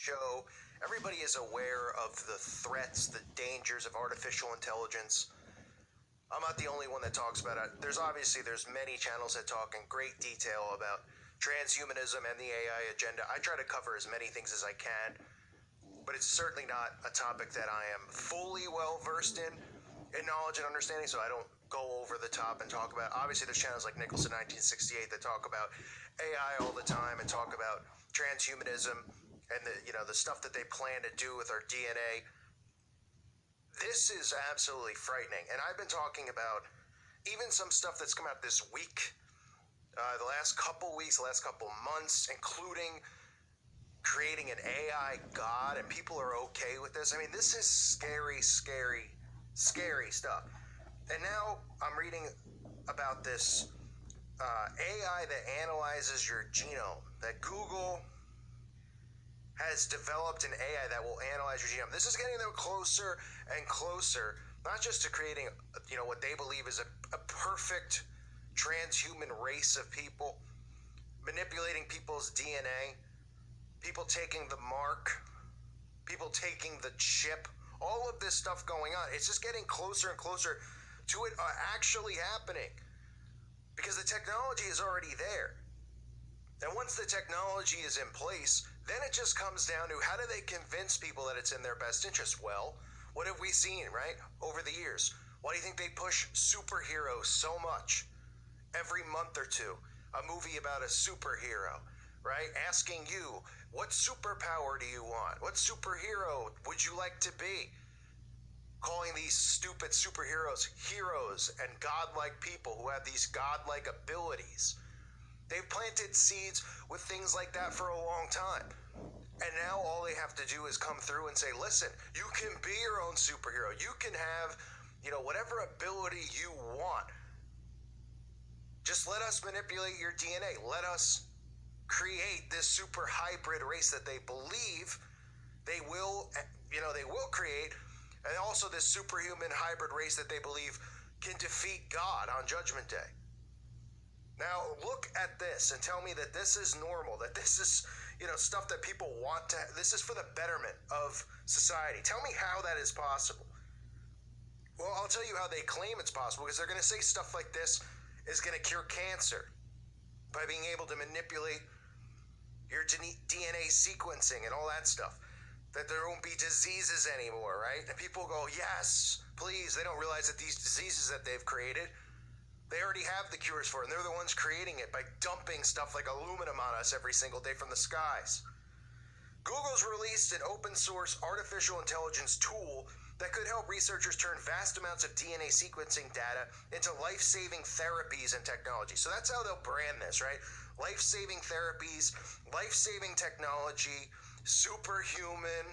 show, everybody is aware of the threats, the dangers of artificial intelligence. I'm not the only one that talks about it. There's many channels that talk in great detail about transhumanism and the AI agenda. I try to cover as many things as I can, but it's certainly not a topic that I am fully well versed in knowledge and understanding, so I don't go over the top and talk about. Obviously, there's channels like Nicholson 1968 that talk about AI all the time and talk about transhumanism and the stuff that they plan to do with our DNA. This is absolutely frightening, and I've been talking about even some stuff that's come out this week, the last couple weeks, the last couple months, including creating an AI god, and people are okay with this. I mean, this is scary, scary, scary stuff. And now I'm reading about this AI that analyzes your genome, that Google has developed an AI that will analyze your genome. This is getting them closer and closer, not just to creating, what they believe is a perfect transhuman race of people, manipulating people's DNA, people taking the mark, people taking the chip, all of this stuff going on. It's just getting closer and closer to it actually happening, because the technology is already there. And once the technology is in place, then it just comes down to how do they convince people that it's in their best interest? Well, what have we seen, right, over the years? Why do you think they push superheroes so much every month or two? A movie about a superhero, right? Asking you, what superpower do you want? What superhero would you like to be? Calling these stupid superheroes heroes and godlike people who have these godlike abilities. They've planted seeds with things like that for a long time. And now all they have to do is come through and say, listen, you can be your own superhero. You can have, whatever ability you want. Just let us manipulate your DNA. Let us create this super hybrid race that they believe they will create. And also this superhuman hybrid race that they believe can defeat God on Judgment Day. Now, look at this and tell me that this is normal, that this is, stuff that people want to, this is for the betterment of society. Tell me how that is possible. Well, I'll tell you how they claim it's possible, because they're going to say stuff like this is going to cure cancer by being able to manipulate your DNA sequencing and all that stuff. That there won't be diseases anymore, right? And people go, yes, please. They don't realize that these diseases that they've created, they already have the cures for it, and they're the ones creating it by dumping stuff like aluminum on us every single day from the skies. Google's released an open source artificial intelligence tool that could help researchers turn vast amounts of DNA sequencing data into life-saving therapies and technology. So that's how they'll brand this, right? Life-saving therapies, life-saving technology, superhuman,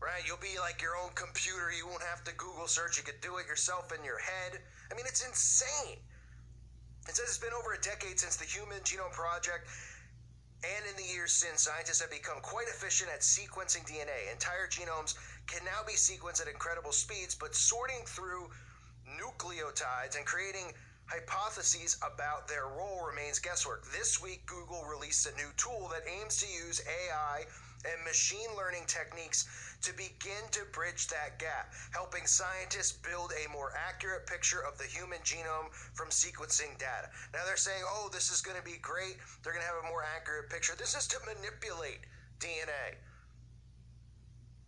right? You'll be like your own computer. You won't have to Google search. You could do it yourself in your head. I mean, it's insane. It says it's been over a decade since the Human Genome Project, and in the years since, scientists have become quite efficient at sequencing DNA. Entire genomes can now be sequenced at incredible speeds, but sorting through nucleotides and creating hypotheses about their role remains guesswork. This week, Google released a new tool that aims to use AI and machine learning techniques to begin to bridge that gap, helping scientists build a more accurate picture of the human genome from sequencing data. Now they're saying, oh, this is going to be great. They're going to have a more accurate picture. This is to manipulate DNA.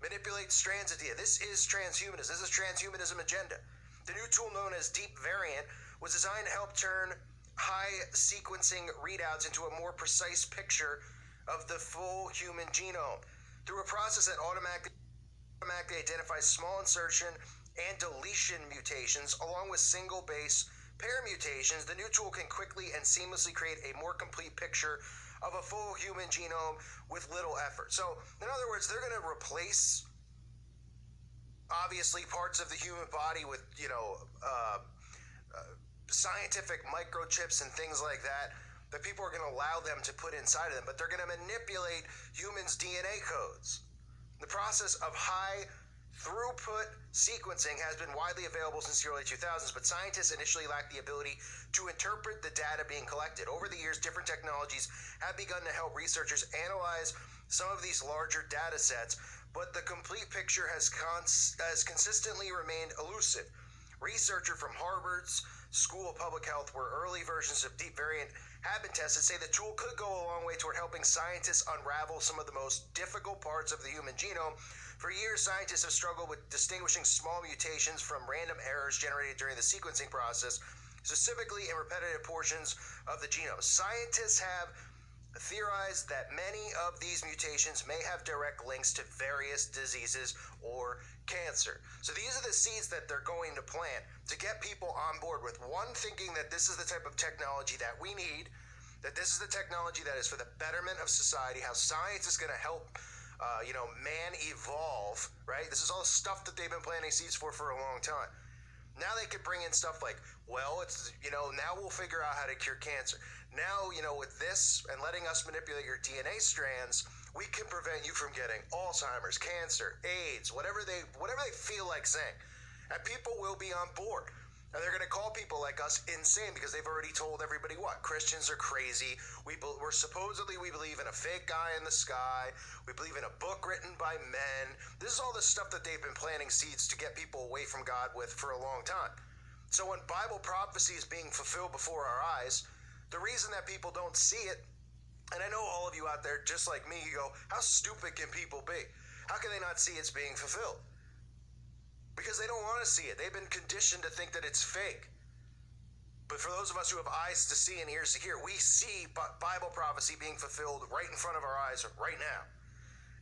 Manipulate strands of DNA. This is transhumanism. This is transhumanism agenda. The new tool known as Deep Variant was designed to help turn high sequencing readouts into a more precise picture of the full human genome through a process that automatically identifies small insertion and deletion mutations along with single base pair mutations. The new tool can quickly and seamlessly create a more complete picture of a full human genome with little effort. So, in other words, they're going to replace obviously parts of the human body with, scientific microchips and things like that people are going to allow them to put inside of them, but they're going to manipulate humans' DNA codes. The process of high throughput sequencing has been widely available since the early 2000s, but scientists initially lacked the ability to interpret the data being collected. Over the years, different technologies have begun to help researchers analyze some of these larger data sets, but the complete picture has consistently remained elusive. Researchers from Harvard's School of Public Health, where early versions of Deep Variant have been tested, say the tool could go a long way toward helping scientists unravel some of the most difficult parts of the human genome. For years, scientists have struggled with distinguishing small mutations from random errors generated during the sequencing process, specifically in repetitive portions of the genome. Scientists have theorized that many of these mutations may have direct links to various diseases or cancer. So these are the seeds that they're going to plant to get people on board with, one, thinking that this is the type of technology that we need, that this is the technology that is for the betterment of society, how science is going to help man evolve, right? This is all stuff that they've been planting seeds for a long time. Now they could bring in stuff like, well, it's, now we'll figure out how to cure cancer. Now, with this and letting us manipulate your DNA strands, we can prevent you from getting Alzheimer's, cancer, AIDS, whatever they feel like saying. And people will be on board. And they're going to call people like us insane because they've already told everybody what? Christians are crazy. We believe in a fake guy in the sky. We believe in a book written by men. This is all the stuff that they've been planting seeds to get people away from God with for a long time. So when Bible prophecy is being fulfilled before our eyes, the reason that people don't see it, and I know all of you out there, just like me, you go, how stupid can people be? How can they not see it's being fulfilled? Because they don't want to see it. They've been conditioned to think that it's fake. But for those of us who have eyes to see and ears to hear, we see Bible prophecy being fulfilled right in front of our eyes right now.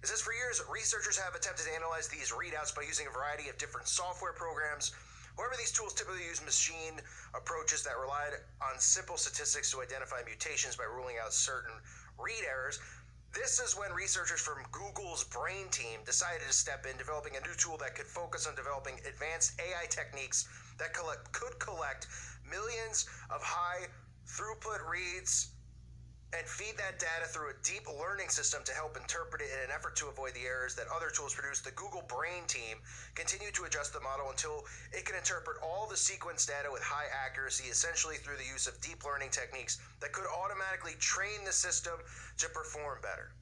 It says, for years, researchers have attempted to analyze these readouts by using a variety of different software programs. However, these tools typically use machine approaches that relied on simple statistics to identify mutations by ruling out certain read errors. This is when researchers from Google's Brain team decided to step in, developing a new tool that could focus on developing advanced AI techniques that could collect millions of high throughput reads and feed that data through a deep learning system to help interpret it in an effort to avoid the errors that other tools produce. The Google Brain team continued to adjust the model until it can interpret all the sequence data with high accuracy, essentially through the use of deep learning techniques that could automatically train the system to perform better.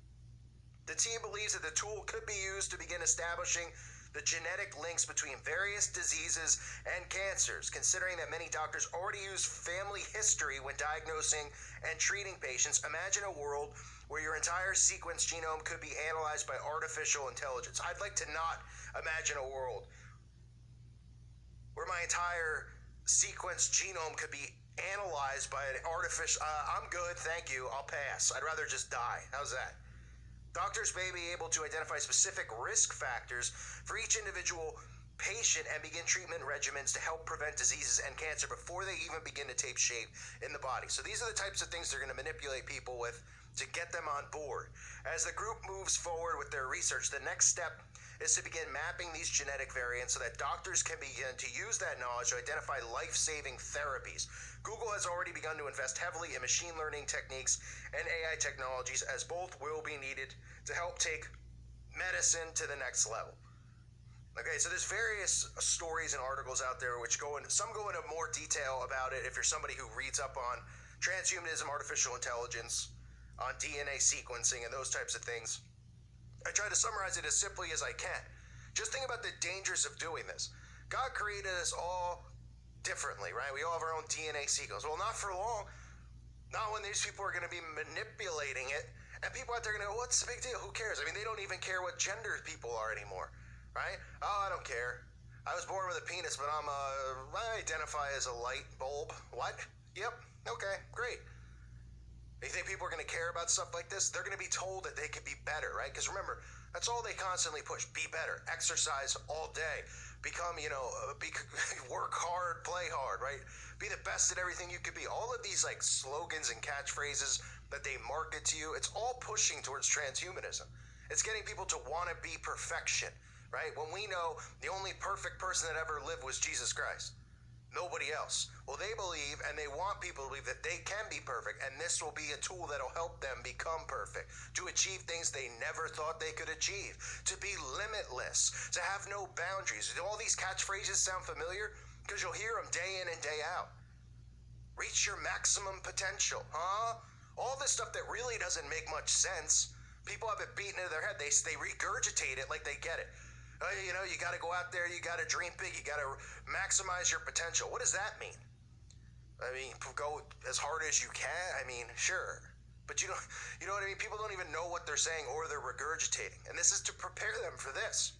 The team believes that the tool could be used to begin establishing the genetic links between various diseases and cancers, considering that many doctors already use family history when diagnosing and treating patients. Imagine a world where your entire sequence genome could be analyzed by artificial intelligence. I'd like to not imagine a world where my entire sequence genome could be analyzed by an artificial... I'm good, thank you, I'll pass. I'd rather just die. How's that? Doctors may be able to identify specific risk factors for each individual patient and begin treatment regimens to help prevent diseases and cancer before they even begin to take shape in the body. So these are the types of things they're going to manipulate people with to get them on board. As the group moves forward with their research, the next step is to begin mapping these genetic variants so that doctors can begin to use that knowledge to identify life-saving therapies. Google has already begun to invest heavily in machine learning techniques and AI technologies, as both will be needed to help take medicine to the next level. Okay, so there's various stories and articles out there which some go into more detail about it if you're somebody who reads up on transhumanism, artificial intelligence, on DNA sequencing and those types of things. I try to summarize it as simply as I can. Just think about the dangers of doing this. God created us all differently, right? We all have our own DNA sequence. Well, not for long. Not when these people are going to be manipulating it. And people out there are going to go, what's the big deal? Who cares? I mean, they don't even care what gender people are anymore, right? Oh, I don't care. I was born with a penis, but I identify as a light bulb. What? Yep. Okay, great. You think people are going to care about stuff like this? They're going to be told that they could be better, right? Because remember, that's all they constantly push. Be better. Exercise all day. Become, work hard, play hard, right? Be the best at everything you could be. All of these like slogans and catchphrases that they market to you, it's all pushing towards transhumanism. It's getting people to want to be perfection, right? When we know the only perfect person that ever lived was Jesus Christ. Nobody else. Well, they believe and they want people to believe that they can be perfect, and this will be a tool that'll help them become perfect, to achieve things they never thought they could achieve, to be limitless, to have no boundaries. Do all these catchphrases sound familiar? Because you'll hear them day in and day out. Reach your maximum potential, huh? All this stuff that really doesn't make much sense. People have it beaten into their head. They regurgitate it like they get it. You know, you got to go out there, you got to dream big, you got to maximize your potential. What does that mean? I mean, go as hard as you can. I mean, sure. But you know what I mean? People don't even know what they're saying or they're regurgitating. And this is to prepare them for this.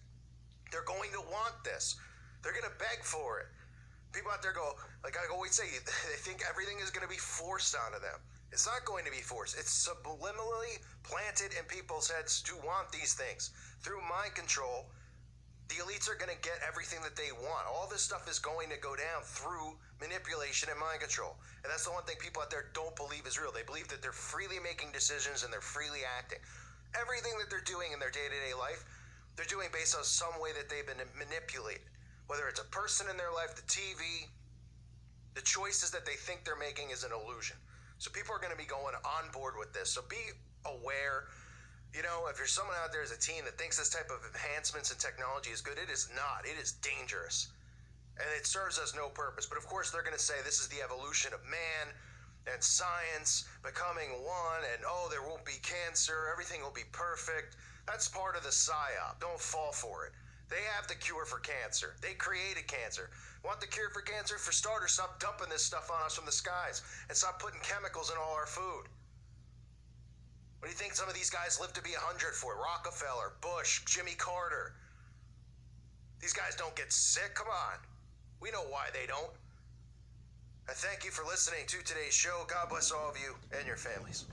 They're going to want this. They're going to beg for it. People out there go, like I always say, they think everything is going to be forced onto them. It's not going to be forced. It's subliminally planted in people's heads to want these things. Through mind control, the elites are going to get everything that they want. All this stuff is going to go down through manipulation and mind control. And that's the one thing people out there don't believe is real. They believe that they're freely making decisions and they're freely acting. Everything that they're doing in their day-to-day life, they're doing based on some way that they've been manipulated. Whether it's a person in their life, the TV, the choices that they think they're making is an illusion. So people are going to be going on board with this. So be aware. You know, if there's someone out there as a teen that thinks this type of enhancements in technology is good, it is not. It is dangerous. And it serves us no purpose. But of course, they're going to say this is the evolution of man and science becoming one, and oh, there won't be cancer, everything will be perfect. That's part of the psyop. Don't fall for it. They have the cure for cancer. They created cancer. Want the cure for cancer? For starters, stop dumping this stuff on us from the skies and stop putting chemicals in all our food. What do you think some of these guys lived to be 100 for? Rockefeller, Bush, Jimmy Carter. These guys don't get sick. Come on. We know why they don't. I thank you for listening to today's show. God bless all of you and your families.